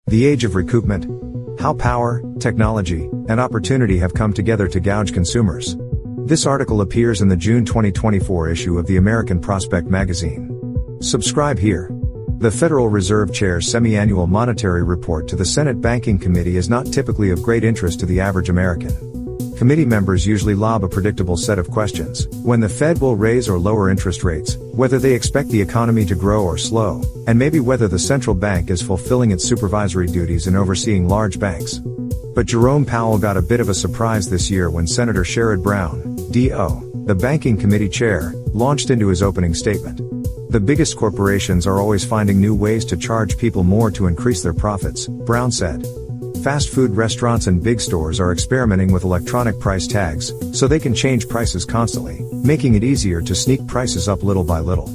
The age of recoupment. How power, technology, and opportunity have come together to gouge consumers. This article appears in the June 2024 issue of the American Prospect magazine. Subscribe here. The Federal Reserve Chair's semi-annual monetary report to the Senate Banking Committee is not typically of great interest to the average American. Committee members usually lob a predictable set of questions: when the Fed will raise or lower interest rates, whether they expect the economy to grow or slow, and maybe whether the central bank is fulfilling its supervisory duties in overseeing large banks. But Jerome Powell got a bit of a surprise this year when Senator Sherrod Brown, D.O., the Banking Committee chair, launched into his opening statement. The biggest corporations are always finding new ways to charge people more to increase their profits, Brown said. Fast food restaurants and big stores are experimenting with electronic price tags, so they can change prices constantly, making it easier to sneak prices up little by little.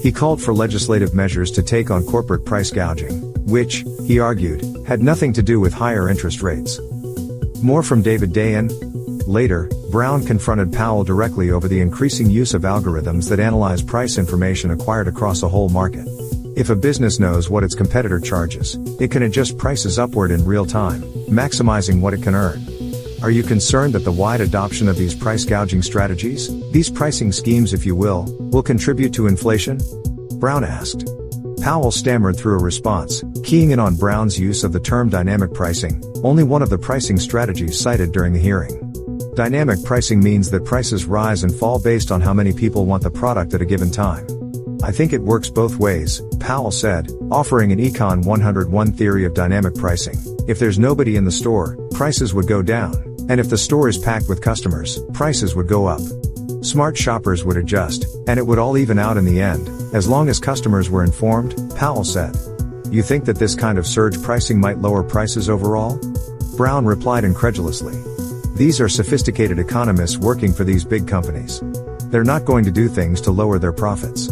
He called for legislative measures to take on corporate price gouging, which, he argued, had nothing to do with higher interest rates. More from David Dayen. Later, Brown confronted Powell directly over the increasing use of algorithms that analyze price information acquired across a whole market. If a business knows what its competitor charges, it can adjust prices upward in real time, maximizing what it can earn. Are you concerned that the wide adoption of these price gouging strategies, these pricing schemes if you will contribute to inflation? Brown asked. Powell stammered through a response, keying in on Brown's use of the term dynamic pricing, only one of the pricing strategies cited during the hearing. Dynamic pricing means that prices rise and fall based on how many people want the product at a given time. I think it works both ways, Powell said, offering an Econ 101 theory of dynamic pricing. If there's nobody in the store, prices would go down, and if the store is packed with customers, prices would go up. Smart shoppers would adjust, and it would all even out in the end, as long as customers were informed, Powell said. You think that this kind of surge pricing might lower prices overall? Brown replied incredulously. These are sophisticated economists working for these big companies. They're not going to do things to lower their profits.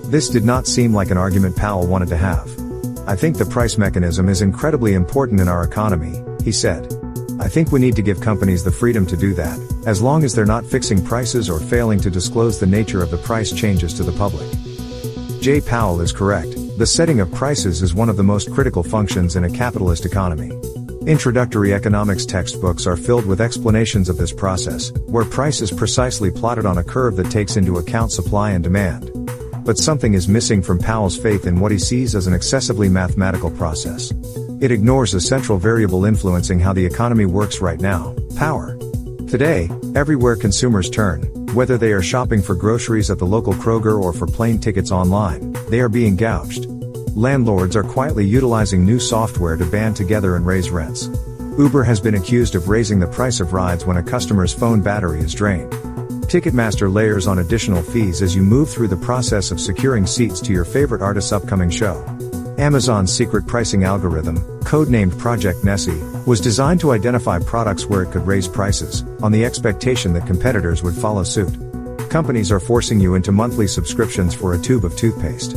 This did not seem like an argument Powell wanted to have. I think the price mechanism is incredibly important in our economy, he said. I think we need to give companies the freedom to do that, as long as they're not fixing prices or failing to disclose the nature of the price changes to the public. J. Powell is correct. The setting of prices is one of the most critical functions in a capitalist economy. Introductory economics textbooks are filled with explanations of this process, where price is precisely plotted on a curve that takes into account supply and demand. But something is missing from Powell's faith in what he sees as an excessively mathematical process. It ignores a central variable influencing how the economy works right now: power. Today, everywhere consumers turn, whether they are shopping for groceries at the local Kroger or for plane tickets online, they are being gouged. Landlords are quietly utilizing new software to band together and raise rents. Uber has been accused of raising the price of rides when a customer's phone battery is drained. Ticketmaster layers on additional fees as you move through the process of securing seats to your favorite artist's upcoming show. Amazon's secret pricing algorithm, codenamed Project Nessie, was designed to identify products where it could raise prices, on the expectation that competitors would follow suit. Companies are forcing you into monthly subscriptions for a tube of toothpaste.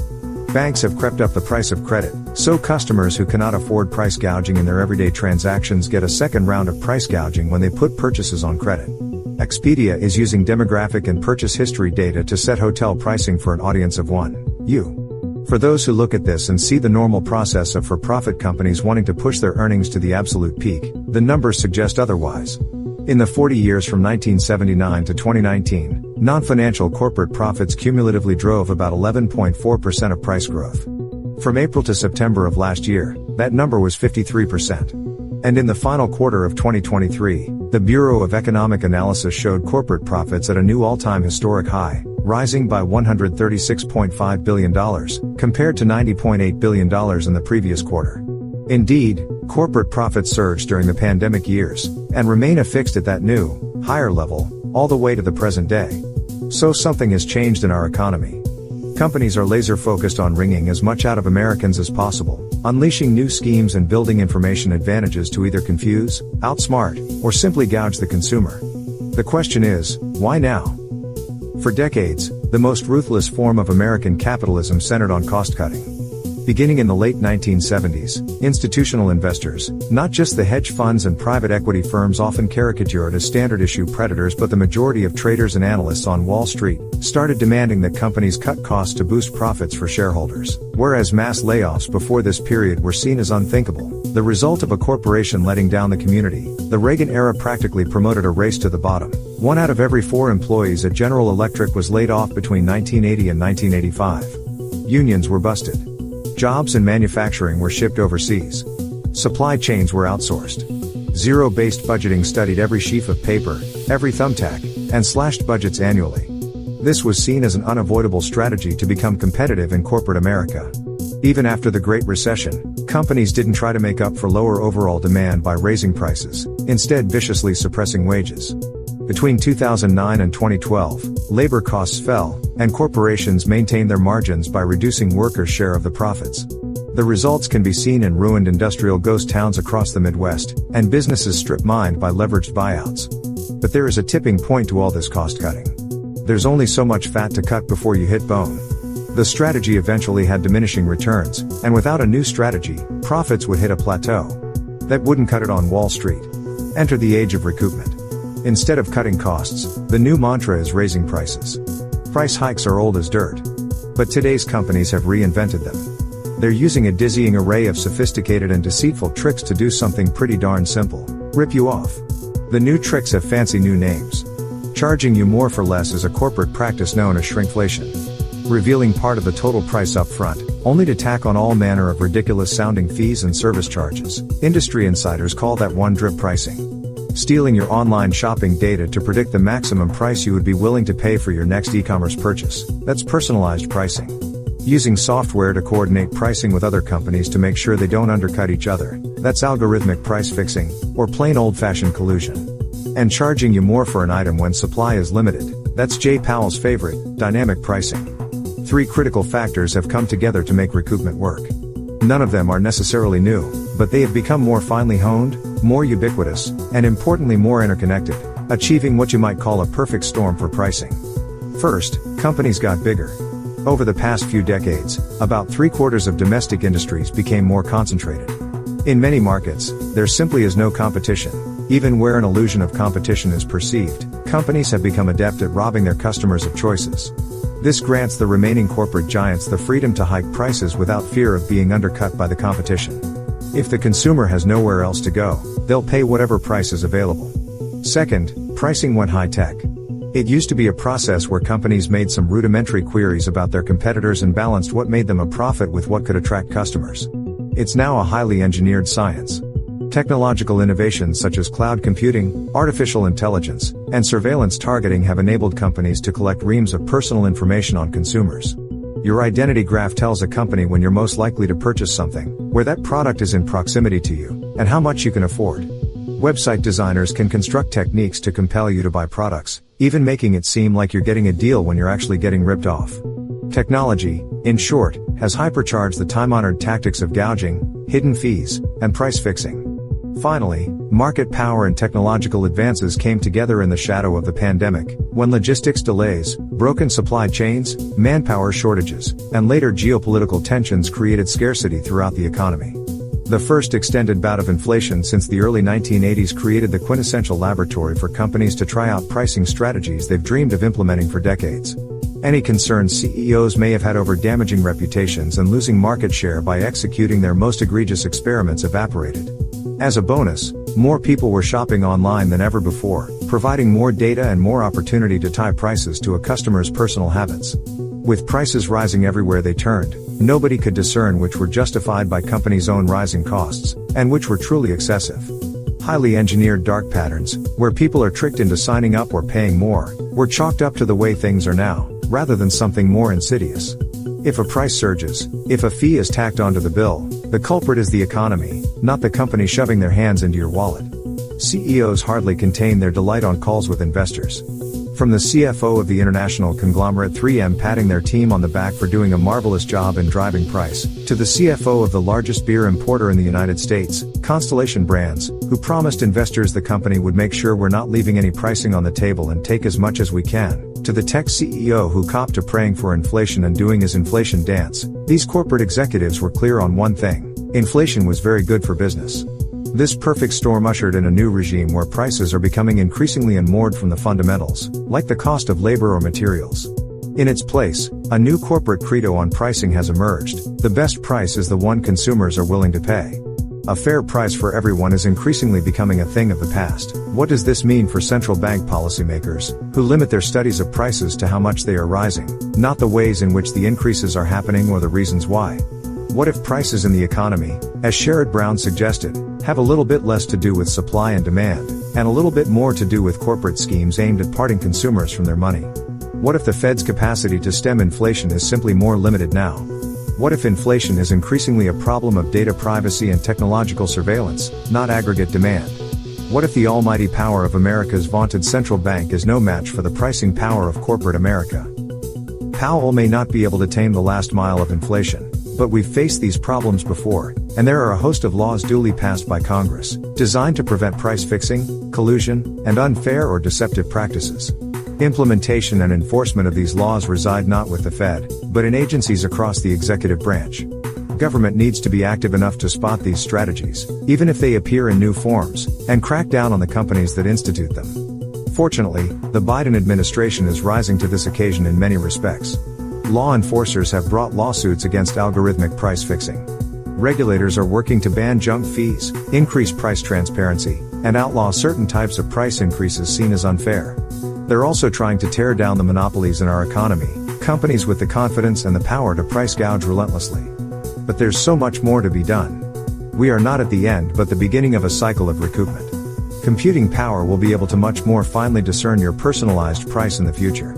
Banks have crept up the price of credit, so customers who cannot afford price gouging in their everyday transactions get a second round of price gouging when they put purchases on credit. Expedia is using demographic and purchase history data to set hotel pricing for an audience of 1U. For those who look at this and see the normal process of for-profit companies wanting to push their earnings to the absolute peak, the numbers suggest otherwise. In the 40 years from 1979 to 2019, non-financial corporate profits cumulatively drove about 11.4% of price growth. From April to September of last year, that number was 53%. And in the final quarter of 2023, the Bureau of Economic Analysis showed corporate profits at a new all-time historic high, rising by $136.5 billion, compared to $90.8 billion in the previous quarter. Indeed, corporate profits surged during the pandemic years, and remain affixed at that new, higher level, all the way to the present day. So something has changed in our economy. Companies are laser-focused on wringing as much out of Americans as possible, unleashing new schemes and building information advantages to either confuse, outsmart, or simply gouge the consumer. The question is, why now? For decades, the most ruthless form of American capitalism centered on cost-cutting. Beginning in the late 1970s, institutional investors, not just the hedge funds and private equity firms often caricatured as standard issue predators, but the majority of traders and analysts on Wall Street, started demanding that companies cut costs to boost profits for shareholders. Whereas mass layoffs before this period were seen as unthinkable, the result of a corporation letting down the community, the Reagan era practically promoted a race to the bottom. 1 out of every 4 employees at General Electric was laid off between 1980 and 1985. Unions were busted. Jobs in manufacturing were shipped overseas. Supply chains were outsourced. Zero-based budgeting studied every sheaf of paper, every thumbtack, and slashed budgets annually. This was seen as an unavoidable strategy to become competitive in corporate America. Even after the Great Recession, companies didn't try to make up for lower overall demand by raising prices, instead viciously suppressing wages. Between 2009 and 2012, labor costs fell, and corporations maintained their margins by reducing workers' share of the profits. The results can be seen in ruined industrial ghost towns across the Midwest, and businesses strip-mined by leveraged buyouts. But there is a tipping point to all this cost-cutting. There's only so much fat to cut before you hit bone. The strategy eventually had diminishing returns, and without a new strategy, profits would hit a plateau. That wouldn't cut it on Wall Street. Enter the age of recoupment. Instead of cutting costs, the new mantra is raising prices. Price hikes are old as dirt. But today's companies have reinvented them. They're using a dizzying array of sophisticated and deceitful tricks to do something pretty darn simple: rip you off. The new tricks have fancy new names. Charging you more for less is a corporate practice known as shrinkflation. Revealing part of the total price up front, only to tack on all manner of ridiculous-sounding fees and service charges. Industry insiders call that one-drip pricing. Stealing your online shopping data to predict the maximum price you would be willing to pay for your next e-commerce purchase. That's personalized pricing. Using software to coordinate pricing with other companies to make sure they don't undercut each other. That's algorithmic price fixing, or plain old-fashioned collusion. And charging you more for an item when supply is limited. That's Jay Powell's favorite, dynamic pricing. 3 critical factors have come together to make recoupment work. None of them are necessarily new, but they have become more finely honed, more ubiquitous, and importantly more interconnected, achieving what you might call a perfect storm for pricing. First, companies got bigger. Over the past few decades, about 3/4 of domestic industries became more concentrated. In many markets, there simply is no competition. Even where an illusion of competition is perceived, companies have become adept at robbing their customers of choices. This grants the remaining corporate giants the freedom to hike prices without fear of being undercut by the competition. If the consumer has nowhere else to go, they'll pay whatever price is available. Second, pricing went high-tech. It used to be a process where companies made some rudimentary queries about their competitors and balanced what made them a profit with what could attract customers. It's now a highly engineered science. Technological innovations such as cloud computing, artificial intelligence, and surveillance targeting have enabled companies to collect reams of personal information on consumers. Your identity graph tells a company when you're most likely to purchase something, where that product is in proximity to you, and how much you can afford. Website designers can construct techniques to compel you to buy products, even making it seem like you're getting a deal when you're actually getting ripped off. Technology, in short, has hypercharged the time-honored tactics of gouging, hidden fees, and price fixing. Finally, market power and technological advances came together in the shadow of the pandemic, when logistics delays, broken supply chains, manpower shortages, and later geopolitical tensions created scarcity throughout the economy. The first extended bout of inflation since the early 1980s created the quintessential laboratory for companies to try out pricing strategies they've dreamed of implementing for decades. Any concerned CEOs may have had over damaging reputations and losing market share by executing their most egregious experiments evaporated. As a bonus, more people were shopping online than ever before, providing more data and more opportunity to tie prices to a customer's personal habits. With prices rising everywhere they turned, nobody could discern which were justified by companies' own rising costs, and which were truly excessive. Highly engineered dark patterns, where people are tricked into signing up or paying more, were chalked up to the way things are now, rather than something more insidious. If a price surges, if a fee is tacked onto the bill, the culprit is the economy, not the company shoving their hands into your wallet. CEOs hardly contain their delight on calls with investors. From the CFO of the international conglomerate 3M patting their team on the back for doing a marvelous job in driving price, to the CFO of the largest beer importer in the United States, Constellation Brands, who promised investors the company would make sure we're not leaving any pricing on the table and take as much as we can, To the tech CEO who copped to praying for inflation and doing his inflation dance, these corporate executives were clear on one thing: inflation was very good for business. This perfect storm ushered in a new regime where prices are becoming increasingly unmoored from the fundamentals, like the cost of labor or materials. In its place, a new corporate credo on pricing has emerged: the best price is the one consumers are willing to pay. A fair price for everyone is increasingly becoming a thing of the past. What does this mean for central bank policymakers, who limit their studies of prices to how much they are rising, not the ways in which the increases are happening or the reasons why? What if prices in the economy, as Sherrod Brown suggested, have a little bit less to do with supply and demand, and a little bit more to do with corporate schemes aimed at parting consumers from their money? What if the Fed's capacity to stem inflation is simply more limited now? What if inflation is increasingly a problem of data privacy and technological surveillance, not aggregate demand? What if the almighty power of America's vaunted central bank is no match for the pricing power of corporate America? Powell may not be able to tame the last mile of inflation, but we've faced these problems before, and there are a host of laws duly passed by Congress, designed to prevent price fixing, collusion, and unfair or deceptive practices. Implementation and enforcement of these laws reside not with the Fed, but in agencies across the executive branch. Government needs to be active enough to spot these strategies, even if they appear in new forms, and crack down on the companies that institute them. Fortunately, the Biden administration is rising to this occasion in many respects. Law enforcers have brought lawsuits against algorithmic price fixing. Regulators are working to ban junk fees, increase price transparency, and outlaw certain types of price increases seen as unfair. They're also trying to tear down the monopolies in our economy, companies with the confidence and the power to price gouge relentlessly. But there's so much more to be done. We are not at the end but the beginning of a cycle of recoupment. Computing power will be able to much more finely discern your personalized price in the future.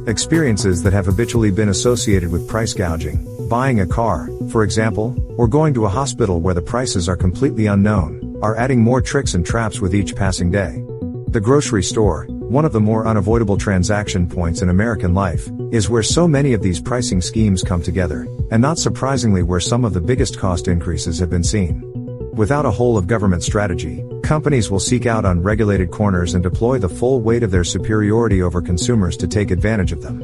Experiences that have habitually been associated with price gouging, buying a car, for example, or going to a hospital where the prices are completely unknown, are adding more tricks and traps with each passing day. The grocery store, one of the more unavoidable transaction points in American life, is where so many of these pricing schemes come together, and not surprisingly where some of the biggest cost increases have been seen. Without a whole-of-government strategy, companies will seek out unregulated corners and deploy the full weight of their superiority over consumers to take advantage of them.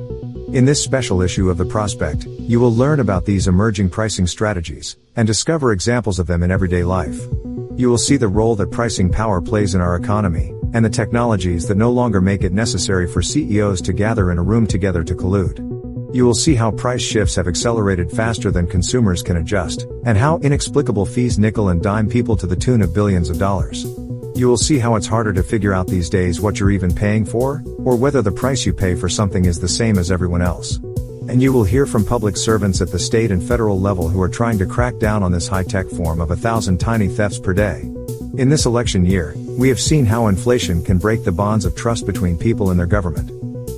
In this special issue of The Prospect, you will learn about these emerging pricing strategies, and discover examples of them in everyday life. You will see the role that pricing power plays in our economy, and the technologies that no longer make it necessary for CEOs to gather in a room together to collude. You will see how price shifts have accelerated faster than consumers can adjust, and how inexplicable fees nickel and dime people to the tune of billions of dollars. You will see how it's harder to figure out these days what you're even paying for, or whether the price you pay for something is the same as everyone else. And you will hear from public servants at the state and federal level who are trying to crack down on this high-tech form of 1,000 tiny thefts per day. In this election year, we have seen how inflation can break the bonds of trust between people and their government.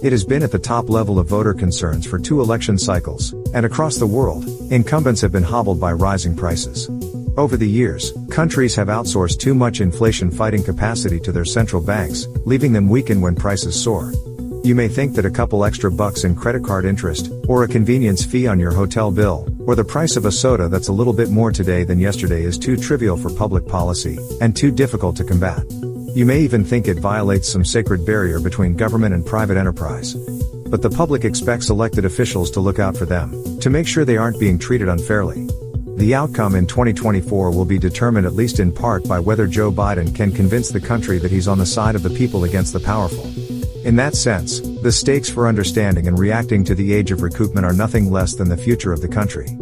It has been at the top level of voter concerns for 2 election cycles, and across the world, incumbents have been hobbled by rising prices. Over the years, countries have outsourced too much inflation-fighting capacity to their central banks, leaving them weakened when prices soar. You may think that a couple extra bucks in credit card interest, or a convenience fee on your hotel bill, or the price of a soda that's a little bit more today than yesterday is too trivial for public policy, and too difficult to combat. You may even think it violates some sacred barrier between government and private enterprise. But the public expects elected officials to look out for them, to make sure they aren't being treated unfairly. The outcome in 2024 will be determined at least in part by whether Joe Biden can convince the country that he's on the side of the people against the powerful. In that sense, the stakes for understanding and reacting to the age of recoupment are nothing less than the future of the country.